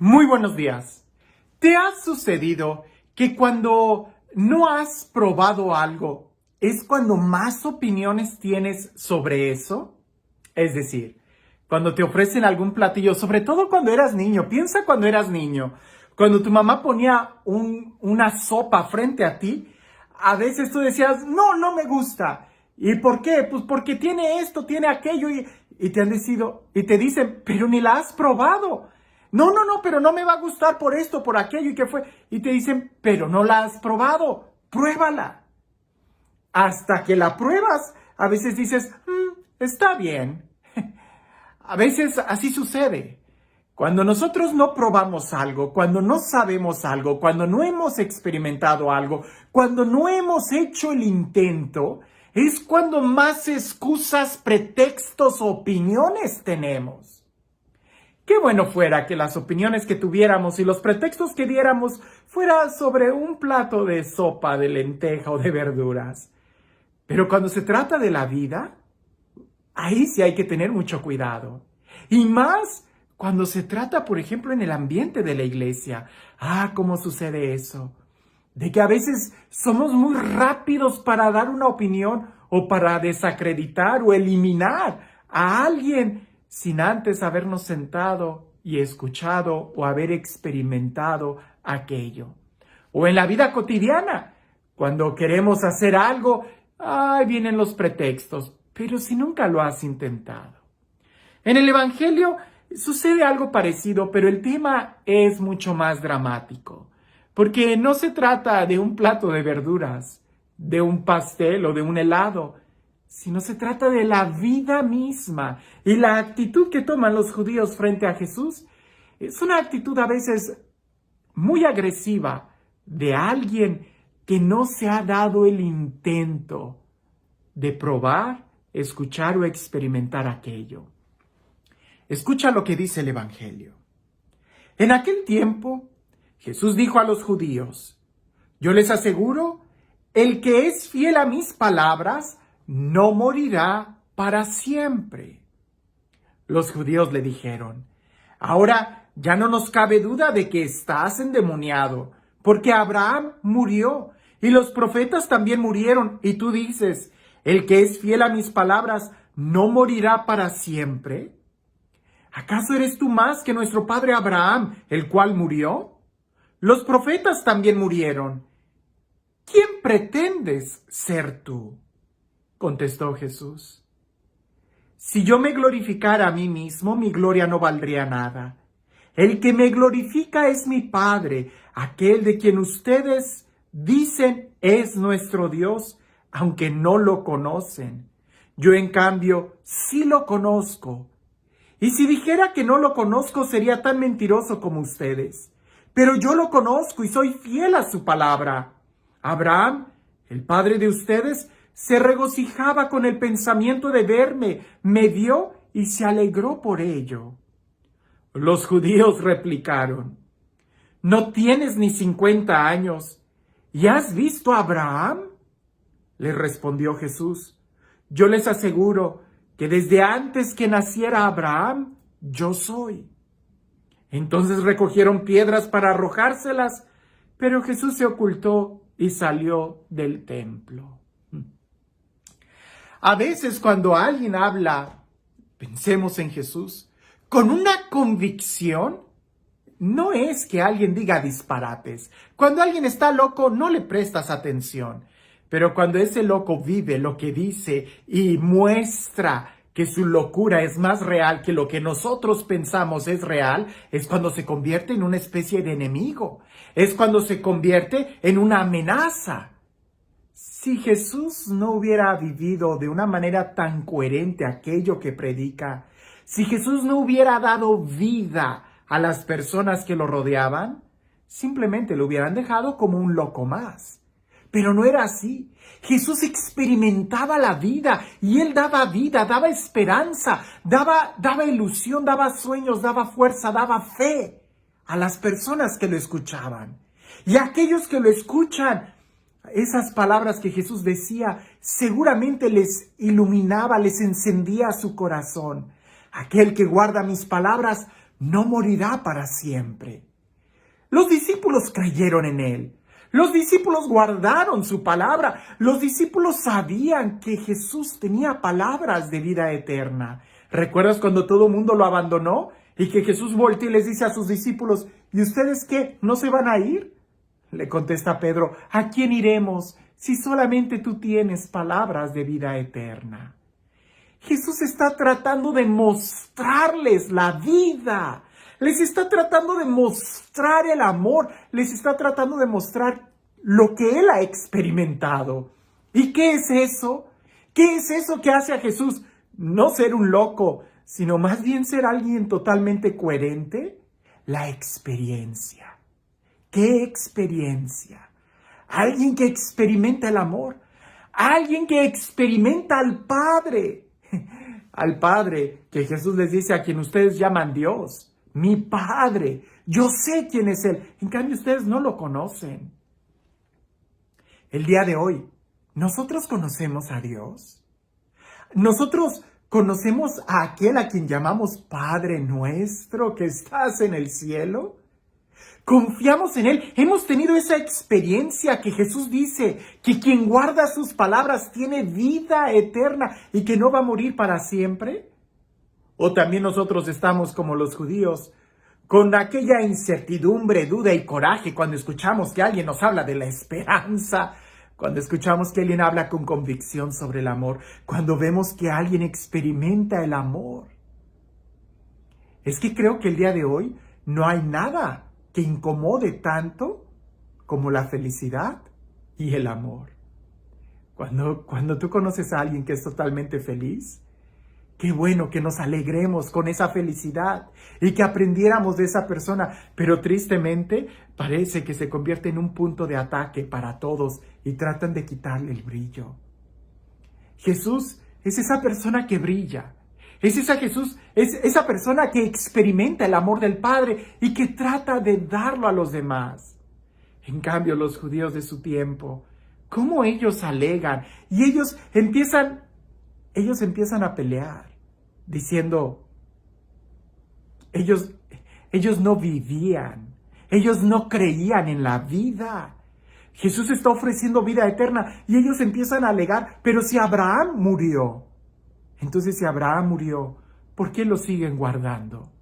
Muy buenos días. ¿Te ha sucedido que cuando no has probado algo es cuando más opiniones tienes sobre eso? Es decir, cuando te ofrecen algún platillo, sobre todo cuando eras niño, piensa cuando eras niño, cuando tu mamá ponía una sopa frente a ti, a veces tú decías, no, no me gusta. ¿Y por qué? Pues porque tiene esto, tiene aquello y te dicen, pero ni la has probado. No, no, no, pero no me va a gustar por esto, por aquello y qué fue. Y te dicen, pero no la has probado, pruébala. Hasta que la pruebas, a veces dices, está bien. A veces así sucede. Cuando nosotros no probamos algo, cuando no sabemos algo, cuando no hemos experimentado algo, cuando no hemos hecho el intento, es cuando más excusas, pretextos, opiniones tenemos. Qué bueno fuera que las opiniones que tuviéramos y los pretextos que diéramos fuera sobre un plato de sopa de lenteja o de verduras. Pero cuando se trata de la vida, ahí sí hay que tener mucho cuidado. Y más cuando se trata, por ejemplo, en el ambiente de la iglesia. ¿Cómo sucede eso? De que a veces somos muy rápidos para dar una opinión o para desacreditar o eliminar a alguien sin antes habernos sentado y escuchado o haber experimentado aquello. O en la vida cotidiana, cuando queremos hacer algo, vienen los pretextos, pero si nunca lo has intentado. En el Evangelio sucede algo parecido, pero el tema es mucho más dramático, porque no se trata de un plato de verduras, de un pastel o de un helado, sino se trata de la vida misma. Y la actitud que toman los judíos frente a Jesús es una actitud a veces muy agresiva de alguien que no se ha dado el intento de probar, escuchar o experimentar aquello. Escucha lo que dice el Evangelio. En aquel tiempo, Jesús dijo a los judíos, yo les aseguro, el que es fiel a mis palabras, no morirá para siempre. Los judíos le dijeron, ahora ya no nos cabe duda de que estás endemoniado, porque Abraham murió y los profetas también murieron, y tú dices, el que es fiel a mis palabras, ¿no morirá para siempre? ¿Acaso eres tú más que nuestro padre Abraham, el cual murió? Los profetas también murieron. ¿Quién pretendes ser tú? Contestó Jesús. Si yo me glorificara a mí mismo, mi gloria no valdría nada. El que me glorifica es mi Padre, aquel de quien ustedes dicen es nuestro Dios, aunque no lo conocen. Yo, en cambio, sí lo conozco. Y si dijera que no lo conozco, sería tan mentiroso como ustedes. Pero yo lo conozco y soy fiel a su palabra. Abraham, el padre de ustedes, se regocijaba con el pensamiento de verme, me vio y se alegró por ello. Los judíos replicaron, ¿no tienes ni 50 años y has visto a Abraham? Le respondió Jesús, yo les aseguro que desde antes que naciera Abraham, yo soy. Entonces recogieron piedras para arrojárselas, pero Jesús se ocultó y salió del templo. A veces cuando alguien habla, pensemos en Jesús, con una convicción, no es que alguien diga disparates. Cuando alguien está loco, no le prestas atención. Pero cuando ese loco vive lo que dice y muestra que su locura es más real que lo que nosotros pensamos es real, es cuando se convierte en una especie de enemigo. Es cuando se convierte en una amenaza. Si Jesús no hubiera vivido de una manera tan coherente aquello que predica, si Jesús no hubiera dado vida a las personas que lo rodeaban, simplemente lo hubieran dejado como un loco más. Pero no era así. Jesús experimentaba la vida y Él daba vida, daba esperanza, daba ilusión, daba sueños, daba fuerza, daba fe a las personas que lo escuchaban. Y a aquellos que lo escuchan, esas palabras que Jesús decía seguramente les iluminaba, les encendía su corazón. Aquel que guarda mis palabras no morirá para siempre. Los discípulos creyeron en él. Los discípulos guardaron su palabra. Los discípulos sabían que Jesús tenía palabras de vida eterna. ¿Recuerdas cuando todo el mundo lo abandonó? Y que Jesús voltea y les dice a sus discípulos, ¿y ustedes qué? ¿No se van a ir? Le contesta Pedro, ¿a quién iremos si solamente tú tienes palabras de vida eterna? Jesús está tratando de mostrarles la vida. Les está tratando de mostrar el amor. Les está tratando de mostrar lo que Él ha experimentado. ¿Y qué es eso? ¿Qué es eso que hace a Jesús no ser un loco, sino más bien ser alguien totalmente coherente? La experiencia. ¿Qué experiencia? Alguien que experimenta el amor. Alguien que experimenta al Padre. Al Padre que Jesús les dice a quien ustedes llaman Dios. Mi Padre, yo sé quién es Él. En cambio, ustedes no lo conocen. El día de hoy, ¿nosotros conocemos a Dios? ¿Nosotros conocemos a aquel a quien llamamos Padre nuestro que estás en el cielo? ¿Confiamos en Él? ¿Hemos tenido esa experiencia que Jesús dice que quien guarda sus palabras tiene vida eterna y que no va a morir para siempre? ¿O también nosotros estamos como los judíos, con aquella incertidumbre, duda y coraje cuando escuchamos que alguien nos habla de la esperanza, cuando escuchamos que alguien habla con convicción sobre el amor, cuando vemos que alguien experimenta el amor? Es que creo que el día de hoy no hay nada que incomode tanto como la felicidad y el amor. Cuando tú conoces a alguien que es totalmente feliz, qué bueno que nos alegremos con esa felicidad y que aprendiéramos de esa persona, pero tristemente parece que se convierte en un punto de ataque para todos y tratan de quitarle el brillo. Jesús es esa persona que brilla. Es esa persona que experimenta el amor del Padre y que trata de darlo a los demás. En cambio, los judíos de su tiempo, ¿cómo ellos alegan? Y ellos empiezan a pelear, diciendo, ellos no vivían, ellos no creían en la vida. Jesús está ofreciendo vida eterna y ellos empiezan a alegar, pero si Abraham murió, entonces si Abraham murió, ¿por qué lo siguen guardando?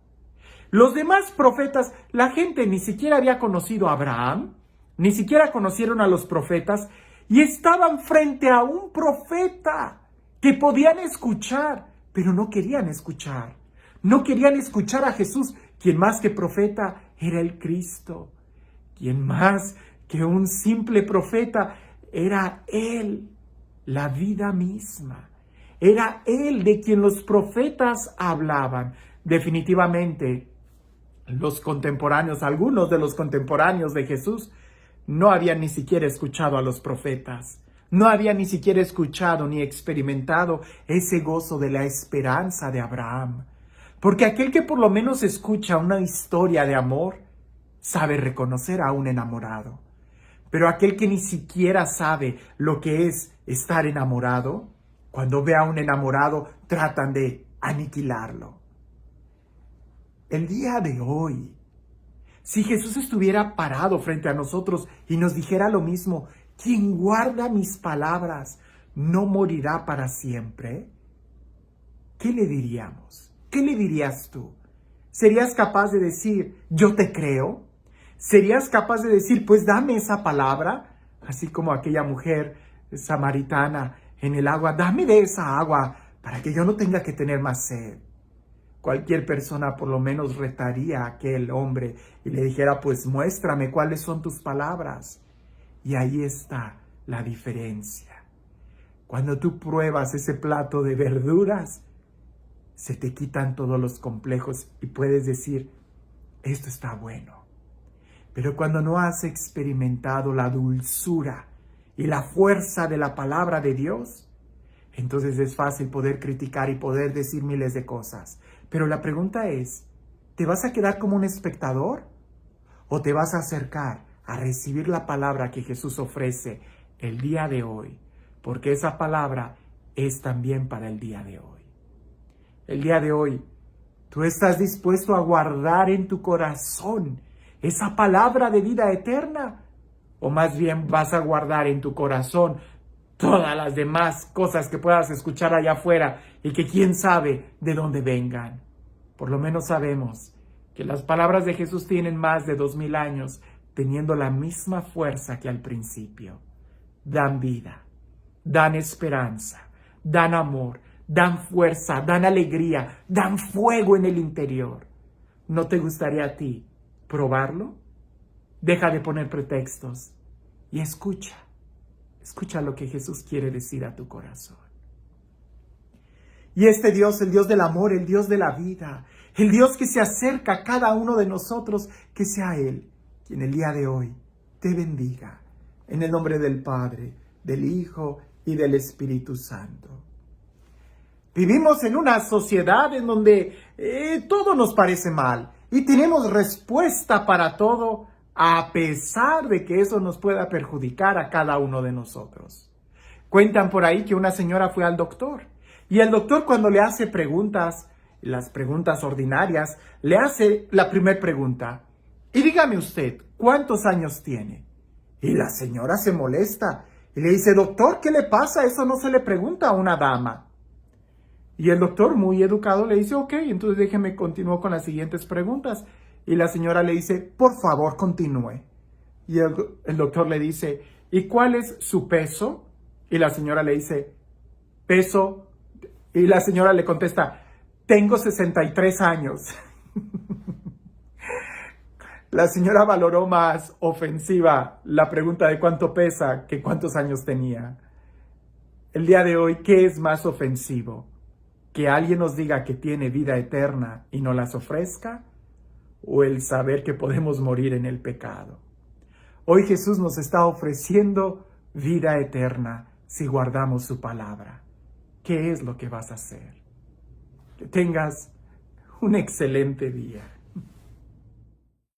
Los demás profetas, la gente ni siquiera había conocido a Abraham, ni siquiera conocieron a los profetas y estaban frente a un profeta que podían escuchar, pero no querían escuchar. No querían escuchar a Jesús, quien más que profeta era el Cristo. Quien más que un simple profeta era Él, la vida misma. Era Él de quien los profetas hablaban. Definitivamente, los contemporáneos, algunos de los contemporáneos de Jesús, no habían ni siquiera escuchado a los profetas. No habían ni siquiera escuchado ni experimentado ese gozo de la esperanza de Abraham. Porque aquel que por lo menos escucha una historia de amor, sabe reconocer a un enamorado. Pero aquel que ni siquiera sabe lo que es estar enamorado, cuando ve a un enamorado, tratan de aniquilarlo. El día de hoy, si Jesús estuviera parado frente a nosotros y nos dijera lo mismo, quien guarda mis palabras no morirá para siempre, ¿qué le diríamos? ¿Qué le dirías tú? ¿Serías capaz de decir, yo te creo? ¿Serías capaz de decir, pues dame esa palabra? Así como aquella mujer samaritana en el agua, dame de esa agua para que yo no tenga que tener más sed. Cualquier persona por lo menos retaría a aquel hombre y le dijera, pues muéstrame cuáles son tus palabras. Y ahí está la diferencia. Cuando tú pruebas ese plato de verduras, se te quitan todos los complejos y puedes decir, esto está bueno. Pero cuando no has experimentado la dulzura y la fuerza de la palabra de Dios, entonces es fácil poder criticar y poder decir miles de cosas. Pero la pregunta es, ¿te vas a quedar como un espectador? ¿O te vas a acercar a recibir la palabra que Jesús ofrece el día de hoy? Porque esa palabra es también para el día de hoy. El día de hoy, ¿Tú estás dispuesto a guardar en tu corazón esa palabra de vida eterna? ¿O más bien vas a guardar en tu corazón todas las demás cosas que puedas escuchar allá afuera y que quién sabe de dónde vengan? Por lo menos sabemos que las palabras de Jesús tienen más de 2000 años, teniendo la misma fuerza que al principio. Dan vida, dan esperanza, dan amor, dan fuerza, dan alegría, dan fuego en el interior. ¿No te gustaría a ti probarlo? Deja de poner pretextos y escucha. Escucha lo que Jesús quiere decir a tu corazón. Y este Dios, el Dios del amor, el Dios de la vida, el Dios que se acerca a cada uno de nosotros, que sea Él quien el día de hoy te bendiga. En el nombre del Padre, del Hijo y del Espíritu Santo. Vivimos en una sociedad en donde todo nos parece mal y tenemos respuesta para todo, a pesar de que eso nos pueda perjudicar a cada uno de nosotros. Cuentan por ahí que una señora fue al doctor y el doctor, cuando le hace preguntas, las preguntas ordinarias, le hace la primera pregunta: y dígame usted, ¿cuántos años tiene? Y la señora se molesta y le dice: doctor, ¿qué le pasa? Eso no se le pregunta a una dama. Y el doctor, muy educado, le dice: ok, entonces déjeme continuar con las siguientes preguntas. Y la señora le dice: por favor, continúe. Y el doctor le dice: ¿y cuál es su peso? Y la señora le dice: peso. Y la señora le contesta: tengo 63 años. La señora valoró más ofensiva la pregunta de cuánto pesa que cuántos años tenía. El día de hoy, ¿qué es más ofensivo? ¿Que alguien nos diga que tiene vida eterna y no las ofrezca? ¿O el saber que podemos morir en el pecado? Hoy Jesús nos está ofreciendo vida eterna si guardamos su palabra. ¿Qué es lo que vas a hacer? Que tengas un excelente día.